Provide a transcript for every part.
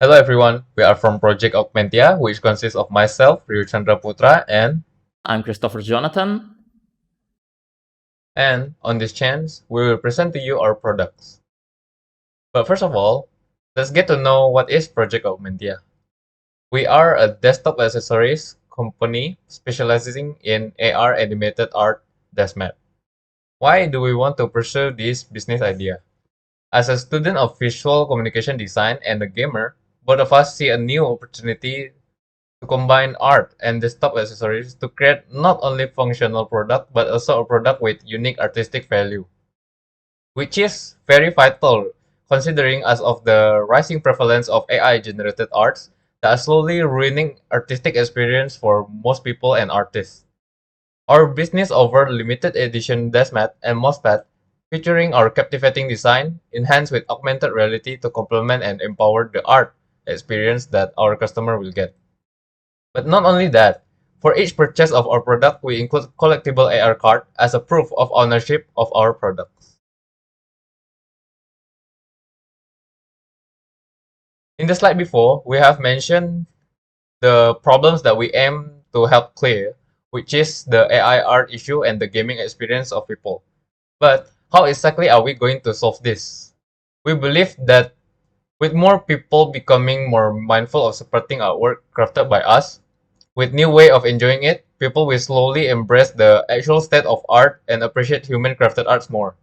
Hello everyone, we are from Project Augmentia, which consists of myself, Ryo Chandra Putra, I'm Christopher Jonathan. and on this chance, we will present to you our products. But first of all, let's get to know what is Project Augmentia. We are a desktop accessories company specializing in AR animated art desktop. Why do we want to pursue this business idea? As a student of visual communication design and a gamer, both of us see a new opportunity to combine art and desktop accessories to create not only functional product but also a product with unique artistic value, which is very vital considering as of the rising prevalence of AI generated arts that are slowly ruining artistic experience for most people and artists. Our business offer limited edition deskmat and mousepad featuring our captivating design enhanced with augmented reality to complement and empower the art experience that our customer will get. But not only that, for each purchase of our product, we include collectible AR card as a proof of ownership of our products. In the slide before, we have mentioned the problems that we aim to help clear, which is the AI art issue and the gaming experience of people. But how exactly are we going to solve this? We believe that with more people becoming more mindful of supporting artwork crafted by us, with new way of enjoying it, people will slowly embrace the actual state of art and appreciate human crafted arts more.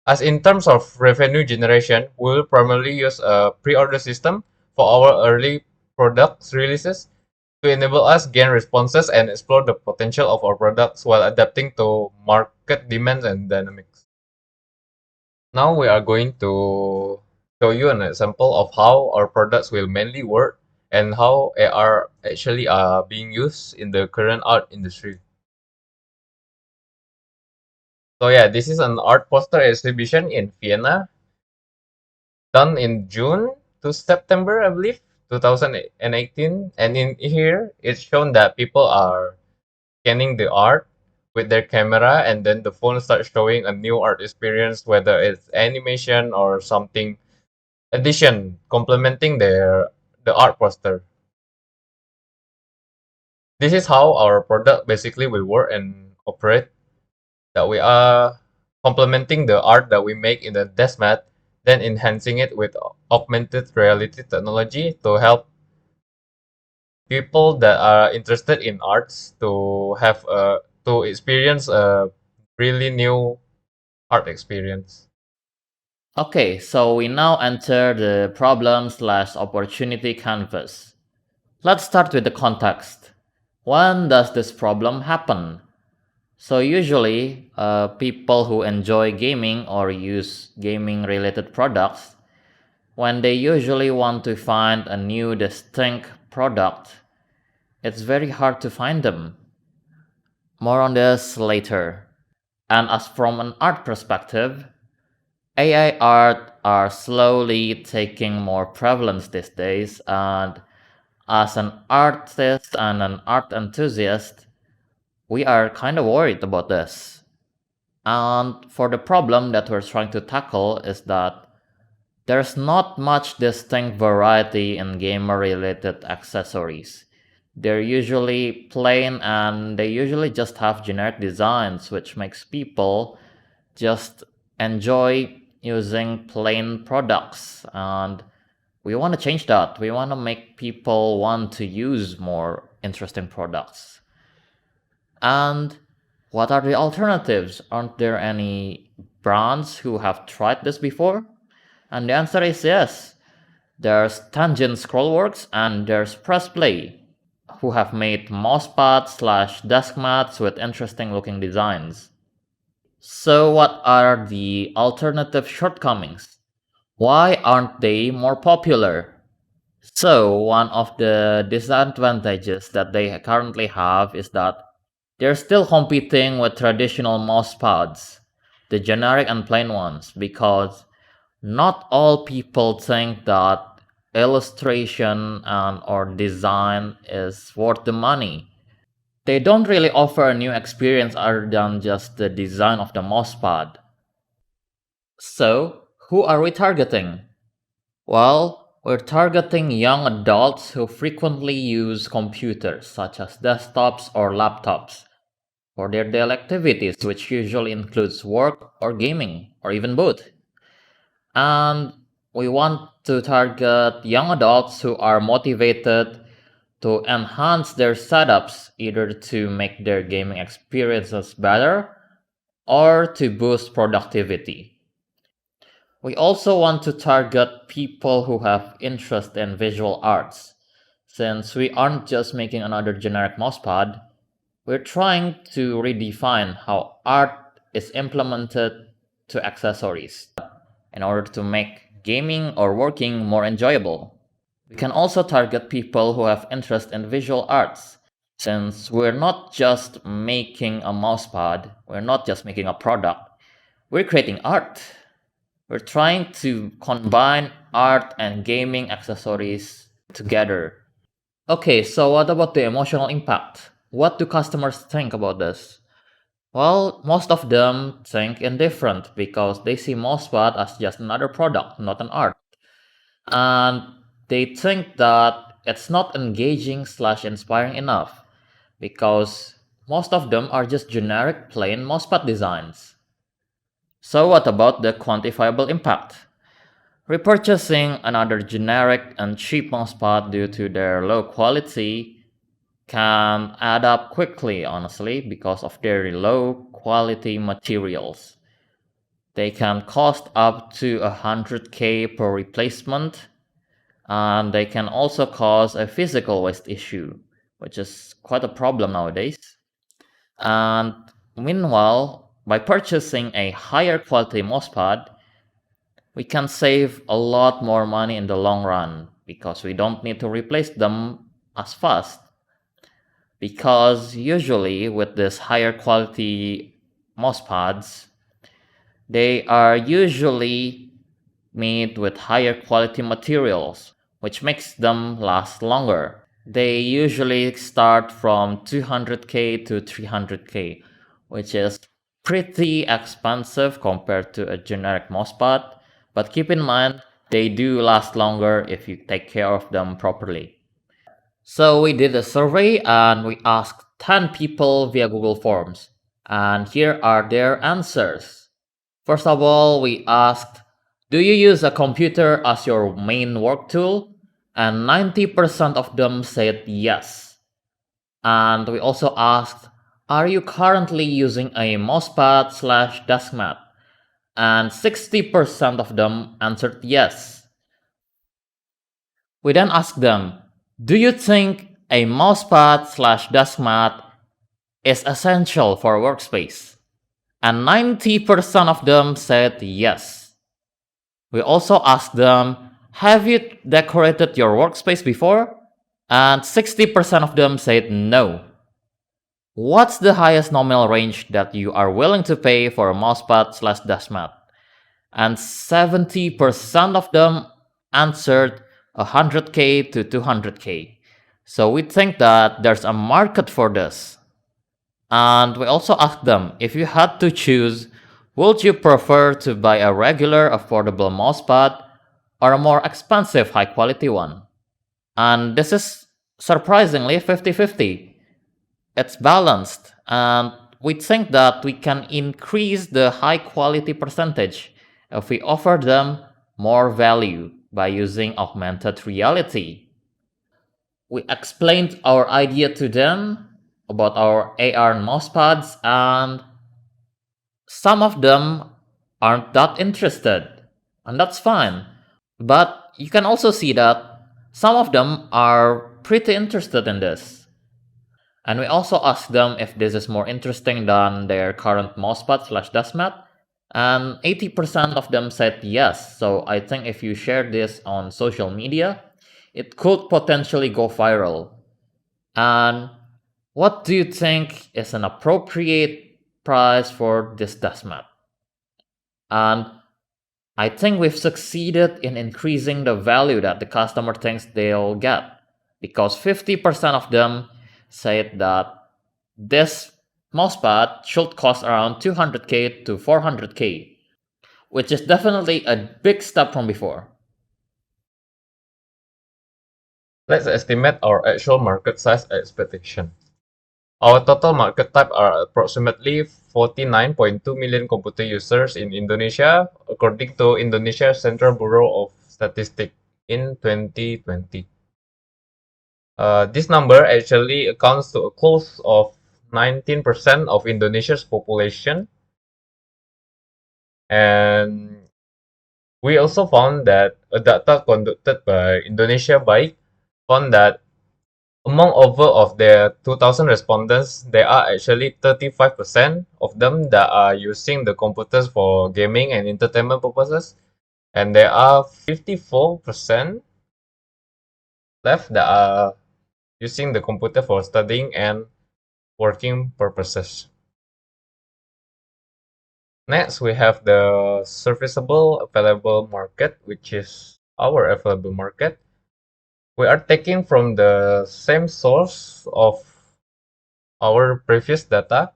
As in terms of revenue generation, we will primarily use a pre-order system for our early products releases to enable us gain responses and explore the potential of our products while adapting to market demands and dynamics. Now we are going to show you an example of how our products will mainly work and how AR actually are being used in the current art industry. So yeah, this is an art poster exhibition in Vienna, done in June to September, I believe, 2018. And in here, it's shown that people are scanning the art with their camera, and then the phone starts showing a new art experience, whether it's animation or something addition complementing the art poster. This is how our product basically will work and operate. That we are complementing the art that we make in the desktop, then enhancing it with augmented reality technology to help people that are interested in arts to have to experience a really new art experience. Okay, so we now enter the problem/opportunity canvas. Let's start with the context. When does this problem happen? So usually, people who enjoy gaming or use gaming-related products, when they usually want to find a new distinct product, it's very hard to find them. More on this later. And as from an art perspective, AI art are slowly taking more prevalence these days, and as an artist and an art enthusiast, we are kind of worried about this. And for the problem that we're trying to tackle is that there's not much distinct variety in gamer related accessories. They're usually plain and they usually just have generic designs, which makes people just enjoy using plain products. And we want to change that. We want to make people want to use more interesting products. And what are the alternatives? Aren't there any brands who have tried this before? And the answer is yes. There's Tangent Scrollworks and there's Pressplay, who have made mousepads/desk mats with interesting looking designs. So, what are the alternative shortcomings? Why aren't they more popular? So, one of the disadvantages that they currently have is that they're still competing with traditional mousepads, the generic and plain ones, because not all people think that illustration and or design is worth the money. They don't really offer a new experience other than just the design of the mousepad. So, who are we targeting? Well, We're targeting young adults who frequently use computers, such as desktops or laptops, for their daily activities, which usually includes work or gaming, or even both. And we want to target young adults who are motivated to enhance their setups, either to make their gaming experiences better or to boost productivity. We also want to target people who have interest in visual arts. Since we aren't just making another generic mousepad, we're trying to redefine how art is implemented to accessories in order to make gaming or working more enjoyable. We can also target people who have interest in visual arts, since we're not just making a mousepad, we're not just making a product, we're creating art. We're trying to combine art and gaming accessories together. Okay, so what about the emotional impact? What do customers think about this? Well, most of them think indifferent because they see mousepad as just another product, not an art. And they think that it's not engaging slash inspiring enough because most of them are just generic plain mousepad designs. So what about the quantifiable impact? Repurchasing another generic and cheap mousepad due to their low quality can add up quickly, honestly, because of their low quality materials. They can cost up to 100k per replacement, and they can also cause a physical waste issue, which is quite a problem nowadays. And meanwhile, by purchasing a higher quality mousepad, we can save a lot more money in the long run because we don't need to replace them as fast. Because usually with this higher quality mousepads, they are usually made with higher quality materials, which makes them last longer. They usually start from 200k to 300k, which is pretty expensive compared to a generic mousepad, but keep in mind they do last longer if you take care of them properly. So we did a survey and we asked 10 people via Google Forms, and here are their answers. First of all, we asked, do you use a computer as your main work tool? And 90% of them said yes. And we also asked, are you currently using a mousepad slash desk mat? And 60% of them answered yes. We then asked them, do you think a mousepad slash desk mat is essential for a workspace? And 90% of them said yes. We also asked them, have you decorated your workspace before? And 60% of them said no. What's the highest nominal range that you are willing to pay for a mousepad slash desk mat? And 70% of them answered 100k to 200k. So we think that there's a market for this. And we also asked them, if you had to choose, would you prefer to buy a regular affordable mousepad or a more expensive high quality one? And this is surprisingly 50-50. It's balanced, and we think that we can increase the high quality percentage if we offer them more value by using augmented reality. We explained our idea to them about our AR mousepads, and some of them aren't that interested, and that's fine. But you can also see that some of them are pretty interested in this. And we also asked them if this is more interesting than their current mousepad slash desk mat, and 80% of them said yes. So I think if you share this on social media, it could potentially go viral. And what do you think is an appropriate price for this desk mat? And I think we've succeeded in increasing the value that the customer thinks they'll get, because 50% of them said that this mousepad should cost around 200k to 400k, which is definitely a big step from before. Let's estimate our actual market size expectation. Our total market type are approximately 49.2 million computer users in Indonesia, according to Indonesia Central Bureau of Statistics in 2020. This number actually accounts to a close of 19% of Indonesia's population, and we also found that a data conducted by Indonesia Baik found that among over of their 2,000 respondents, there are actually 35% of them that are using the computers for gaming and entertainment purposes, and there are 54% left that are using the computer for studying and working purposes. Next, we have the serviceable available market, which is our available market. We are taking from the same source of our previous data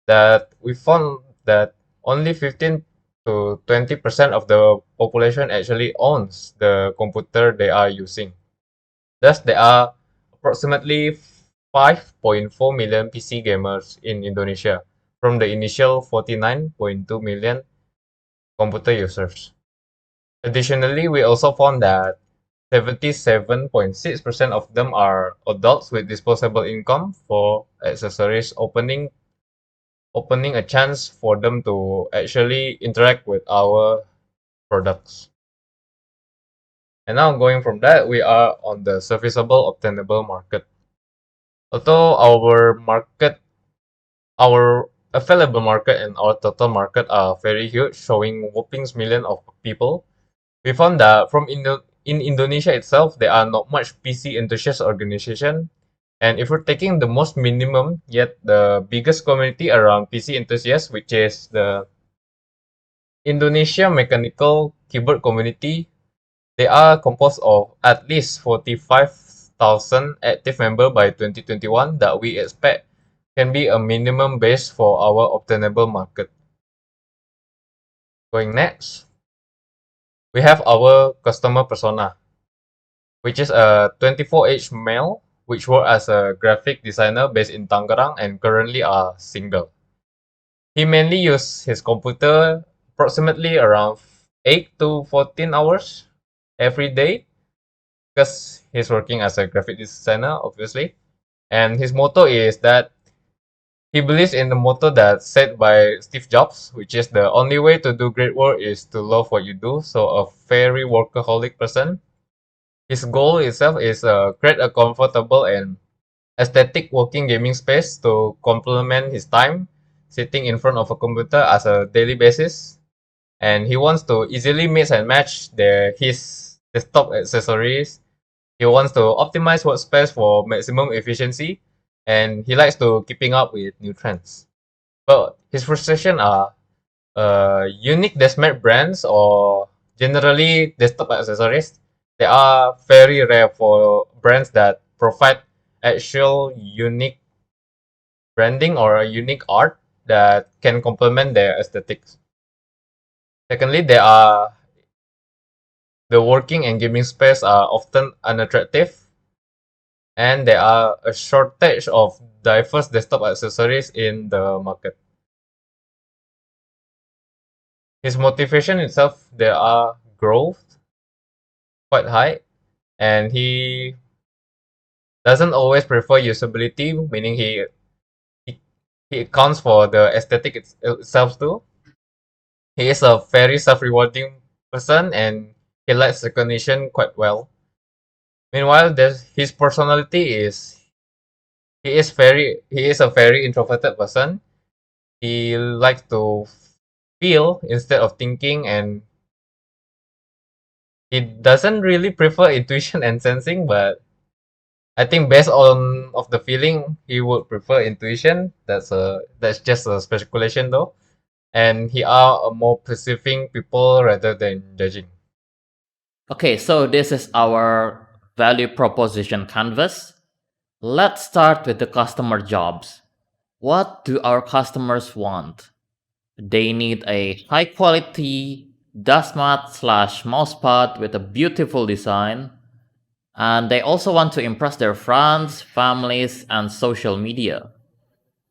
that we found that only 15 to 20% of the population actually owns the computer they are using. Thus, there are approximately 5.4 million PC gamers in Indonesia from the initial 49.2 million computer users. Additionally, we also found that 77.6% of them are adults with disposable income for accessories, opening a chance for them to actually interact with our products. And now going from that, we are on the serviceable obtainable market. Although our available market and our total market are very huge, showing whopping millions of people, we found that in Indonesia itself, there are not much PC enthusiast organization. And if we're taking the most minimum yet the biggest community around PC enthusiasts, which is the Indonesia Mechanical Keyboard Community, they are composed of at least 45,000 active members by 2021 that we expect can be a minimum base for our obtainable market. Going next, we have our customer persona, which is a 24-age male which works as a graphic designer based in Tangerang and currently are single. He mainly uses his computer approximately around 8 to 14 hours every day because he's working as a graphic designer, obviously. And his motto is that he believes in the motto that's said by Steve Jobs, which is the only way to do great work is to love what you do. So a very workaholic person. His goal itself is create a comfortable and aesthetic working gaming space to complement his time sitting in front of a computer as a daily basis. And he wants to easily mix and match his desktop accessories. He wants to optimize workspace for maximum efficiency, and he likes to keeping up with new trends. But his frustration are unique desk-made brands or generally desktop accessories. They are very rare for brands that provide actual unique branding or a unique art that can complement their aesthetics. Secondly, the working and gaming space are often unattractive, and there are a shortage of diverse desktop accessories in the market. His motivation itself, there are growth quite high, and he doesn't always prefer usability, meaning he, he accounts for the aesthetic itself too. He is a very self-rewarding person, and he likes recognition quite well. Meanwhile, his personality is he is a very introverted person. He likes to feel instead of thinking, and he doesn't really prefer intuition and sensing, but I think based on of the feeling, he would prefer intuition. That's just a speculation though. And he are a more perceiving people rather than judging. Okay, so this is our value proposition canvas. Let's start with the customer jobs. What do our customers want? They need a high quality dust mat slash mousepad with a beautiful design, And they also want to impress their friends, families, and social media.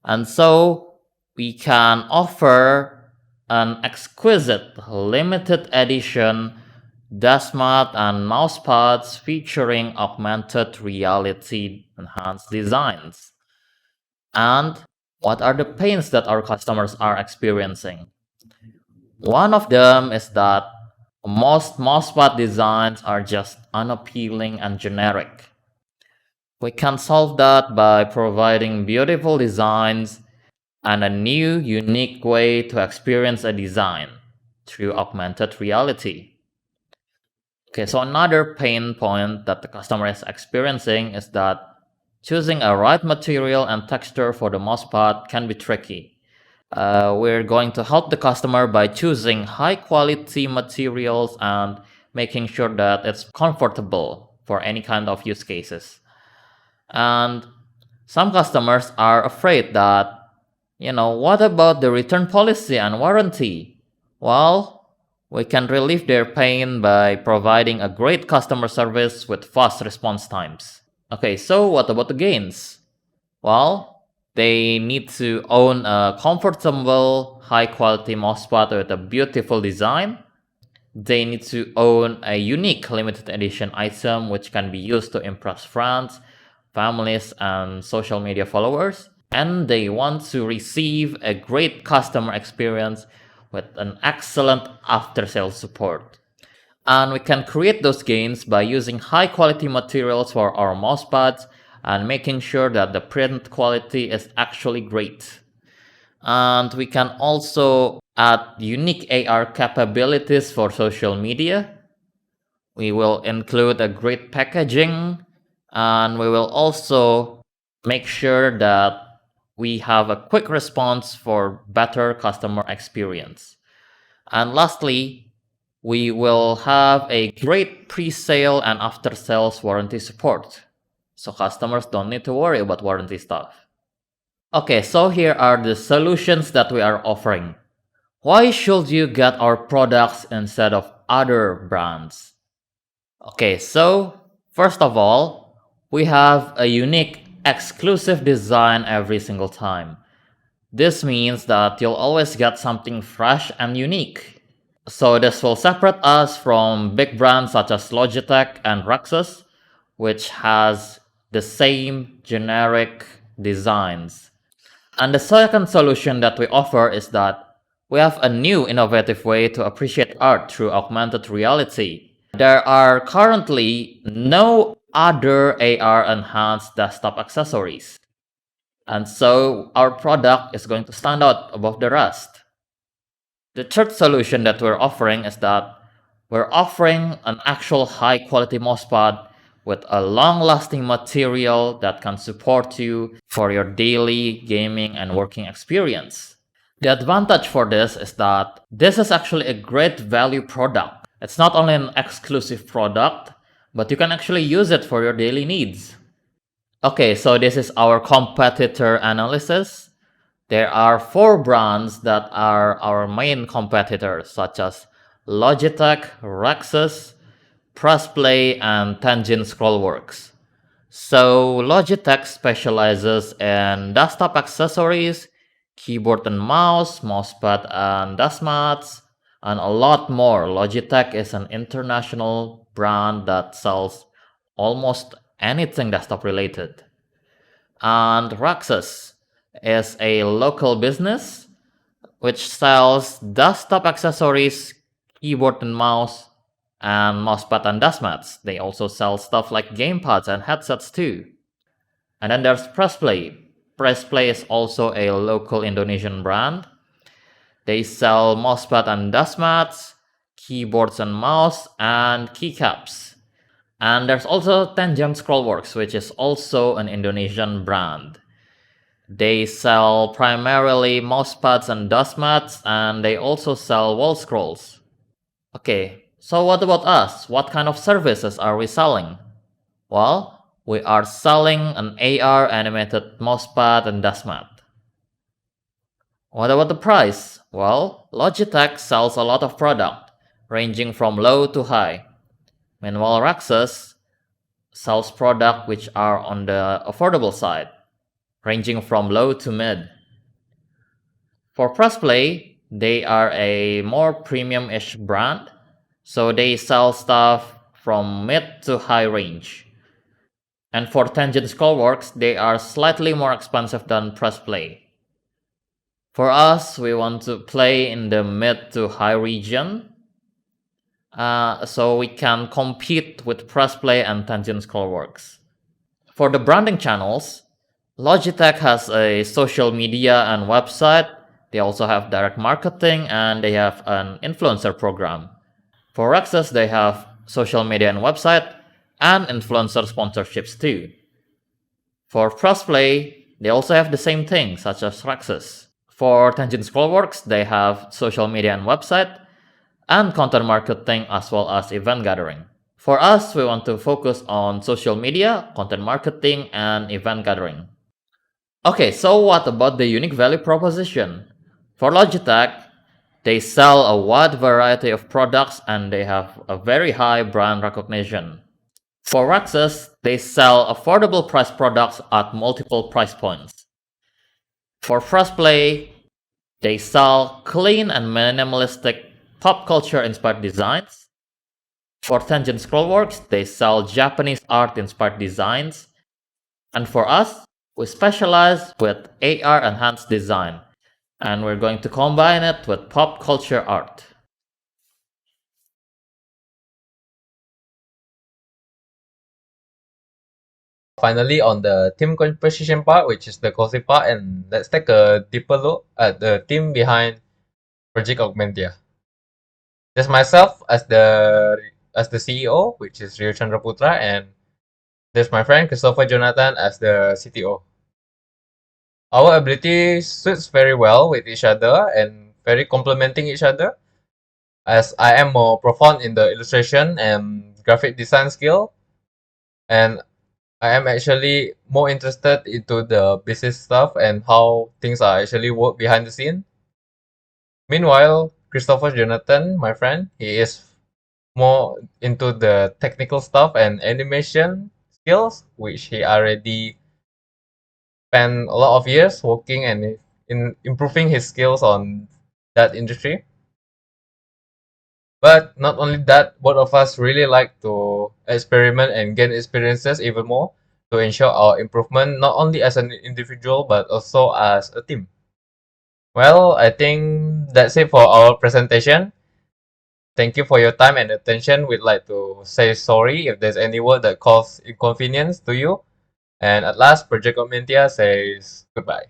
And so we can offer an exquisite limited edition dashmat and mousepads featuring augmented reality enhanced designs. And what are the pains that our customers are experiencing? One of them is that most mousepad designs are just unappealing and generic. We can solve that by providing beautiful designs and a new, unique way to experience a design through augmented reality. Okay, so another pain point that the customer is experiencing is that choosing a right material and texture for the mousepad can be tricky. We're going to help the customer by choosing high quality materials and making sure that it's comfortable for any kind of use cases. And some customers are afraid that, what about the return policy and warranty? Well, we can relieve their pain by providing a great customer service with fast response times. Okay, so what about the gains? Well, they need to own a comfortable, high quality mousepad with a beautiful design. They need to own a unique limited edition item which can be used to impress friends, families, and social media followers. And they want to receive a great customer experience with an excellent after sales support. And we can create those gains by using high quality materials for our mousepads and making sure that the print quality is actually great. And we can also add unique AR capabilities for social media. We will include a great packaging, and we will also make sure that we have a quick response for better customer experience. And lastly, we will have a great pre-sale and after-sales warranty support, so customers don't need to worry about warranty stuff. Okay, so here are the solutions that we are offering. Why should you get our products instead of other brands? Okay, so first of all, we have a unique exclusive design every single time. This means that you'll always get something fresh and unique. So this will separate us from big brands such as Logitech and Rexus, which has the same generic designs. And the second solution that we offer is that we have a new innovative way to appreciate art through augmented reality. There are currently no other AR enhanced desktop accessories. And so our product is going to stand out above the rest. The third solution that we're offering is that we're offering an actual high quality mousepad with a long lasting material that can support you for your daily gaming and working experience. The advantage for this is that this is actually a great value product. It's not only an exclusive product, but you can actually use it for your daily needs. Okay, so this is our competitor analysis. There are 4 brands that are our main competitors, such as Logitech, Rexus, Pressplay, and Tangent Scrollworks. So Logitech specializes in desktop accessories, keyboard and mouse, mousepad and dashmats, and a lot more. Logitech is an international brand that sells almost anything desktop related. And Rexus is a local business which sells desktop accessories, keyboard and mouse, and mousepad and dashmats. They also sell stuff like gamepads and headsets too. And then there's Pressplay. Pressplay is also a local Indonesian brand. They sell mousepad and dashmats, keyboards and mouse, and keycaps. And there's also Tangent Scrollworks, which is also an Indonesian brand. They sell primarily mousepads and dashmats, and they also sell wall scrolls. Okay, so what about us? What kind of services are we selling? Well, we are selling an AR animated mousepad and dashmat. What about the price? Well, Logitech sells a lot of product, ranging from low to high. Meanwhile, Rexus sells products which are on the affordable side, ranging from low to mid. For Pressplay, they are a more premium-ish brand, so they sell stuff from mid to high range. And for Tangent Skullworks, they are slightly more expensive than Pressplay. For us, we want to play in the mid to high region, so we can compete with Pressplay and Tangent Skullworks. For the branding channels, Logitech has a social media and website. They also have direct marketing and they have an influencer program. For Rexus, they have social media and website and influencer sponsorships too. For Crossplay, they also have the same thing, such as Rexus. For Tangent Skullworks, they have social media and website and content marketing as well as event gathering. For us, we want to focus on social media, content marketing, and event gathering. Okay, so what about the unique value proposition? For Logitech, they sell a wide variety of products and they have a very high brand recognition. For Rexus, they sell affordable price products at multiple price points. For Frostplay, they sell clean and minimalistic pop culture inspired designs. For Tangent Scrollworks, they sell Japanese art inspired designs. And for us, we specialize with AR enhanced design, and we're going to combine it with pop culture art. Finally, on the team composition part, which is the cozy part, and let's take a deeper look at the team behind Project Augmentia. There's myself as the CEO, which is Ryo Chandra Putra, and there's my friend Christopher Jonathan as the CTO. Our ability suits very well with each other and very complementing each other, as I am more profound in the illustration and graphic design skill, and I am actually more interested into the business stuff and how things are actually work behind the scene. Meanwhile, Christopher Jonathan, my friend, he is more into the technical stuff and animation skills, which he already spent a lot of years working and in improving his skills on that industry. But not only that, both of us really like to experiment and gain experiences even more to ensure our improvement not only as an individual but also as a team. Well, I think that's it for our presentation. Thank you for your time and attention. We'd like to say sorry if there's any word that caused inconvenience to you. And at last, Project Omentia says goodbye.